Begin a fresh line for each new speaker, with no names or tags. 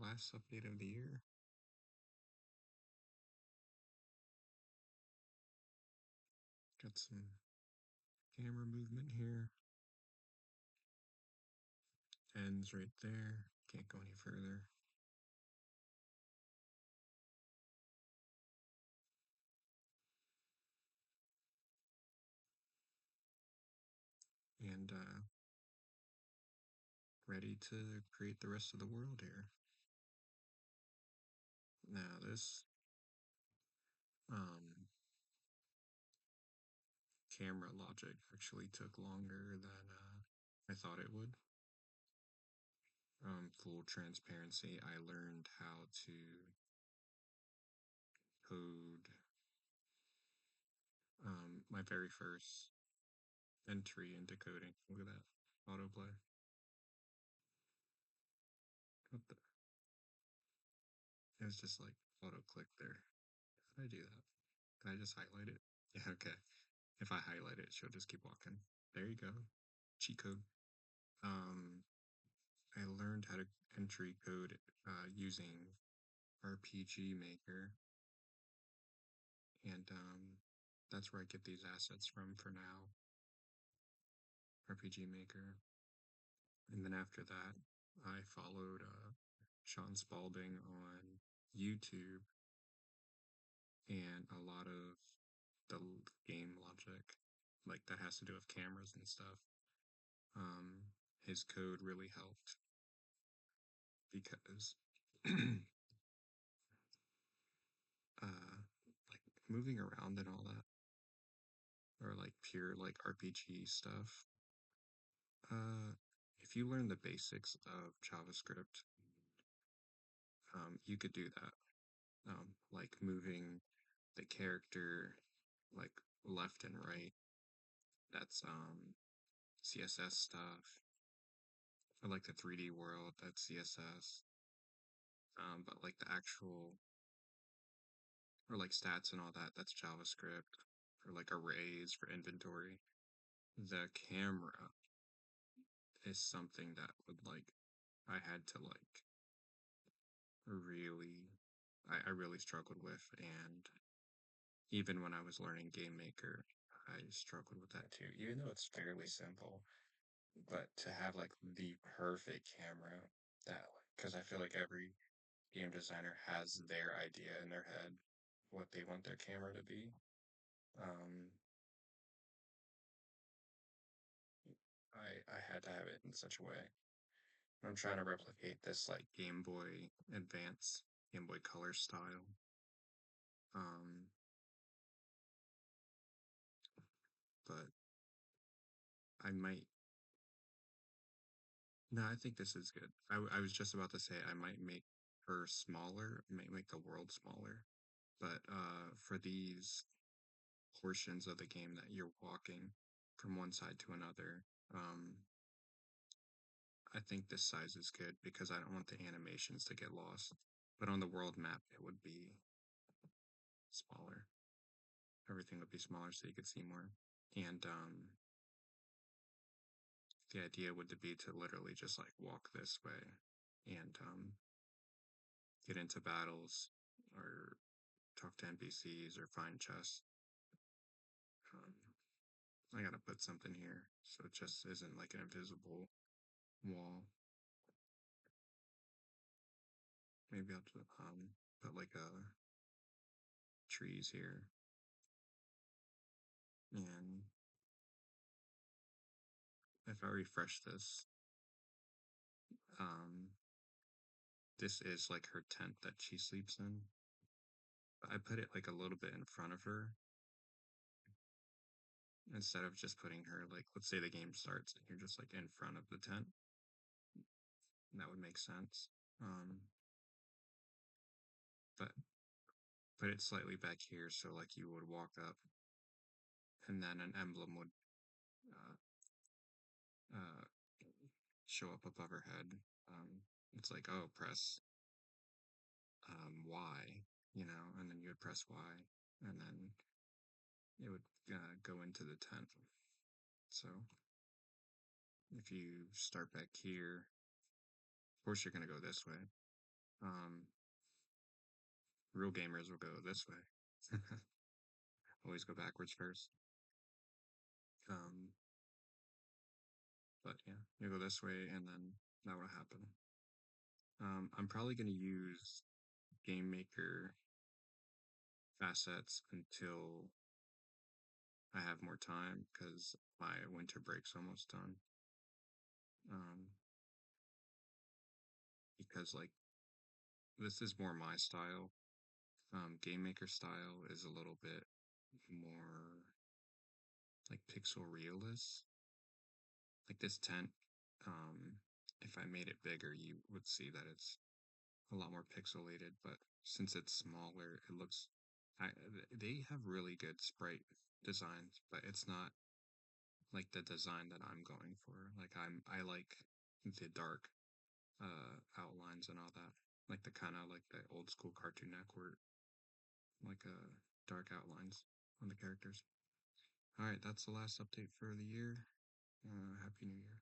last update of the year. Got some camera movement here. Ends right there. Can't go any further. And ready to create the rest of the world here. Now this um, camera logic actually took longer than I thought it would. Full transparency, I learned how to code my very first entry into coding. Look at that autoplay. What the? It was just like auto click there. How did I do that? Can I just highlight it? Yeah, okay. If I highlight it, she'll just keep walking. There you go. Cheat code. Um, I learned how to entry code using RPG Maker, and that's where I get these assets from for now. RPG Maker. And then after that, I followed Sean Spalding on YouTube and a lot of the game logic, like that has to do with cameras and stuff. Um, his code really helped because like moving around and all that, or like pure like RPG stuff. Uh, if you learn the basics of JavaScript, you could do that. Like moving the character like left and right. That's CSS stuff. Or like the 3D world, that's CSS. But like the actual or like stats and all that, that's JavaScript. For like arrays for inventory. The camera is something that would like I had to like really I really struggled with, and even when I was learning Game Maker, I struggled with that too, even though it's fairly simple. But to have like the perfect camera that because I feel like every game designer has their idea in their head what they want their camera to be. Um, I had to have it in such a way. I'm trying to replicate this like Game Boy Advance, Game Boy Color style. Um, but I might. No, I think this is good. I was just about to say I might make her smaller, I might make the world smaller. But for these portions of the game that you're walking from one side to another, I think this size is good because I don't want the animations to get lost. But on the world map, it would be smaller. Everything would be smaller so you could see more. And the idea would be to literally just like walk this way and get into battles or talk to NPCs or find chests. Um, I gotta put something here so it just isn't like an invisible wall. Maybe I'll just, put like trees here, and if I refresh this, um, this is like her tent that she sleeps in. But I put it like a little bit in front of her instead of just putting her like, let's say the game starts and you're just like in front of the tent. That would make sense. But put it slightly back here so like you would walk up and then an emblem would uh, uh, show up above her head. It's like, oh, press Y, and then you would press Y, and then it would go into the tent. So if you start back here, of course you're going to go this way. Um, Real gamers will go this way. Always go backwards first. Um, but yeah, you go this way, and then that will happen. I'm probably gonna use Game Maker facets until I have more time because my winter break's almost done. Um, because like this is more my style. Game Maker style is a little bit more like pixel realist. Like this tent, um, if I made it bigger, you would see that it's a lot more pixelated. But since it's smaller, it looks. They have really good sprite designs, but it's not like the design that I'm going for. I like the dark outlines and all that. Like the kind of like the old school Cartoon Network, like dark outlines on the characters. All right, that's the last update for the year. Happy New Year.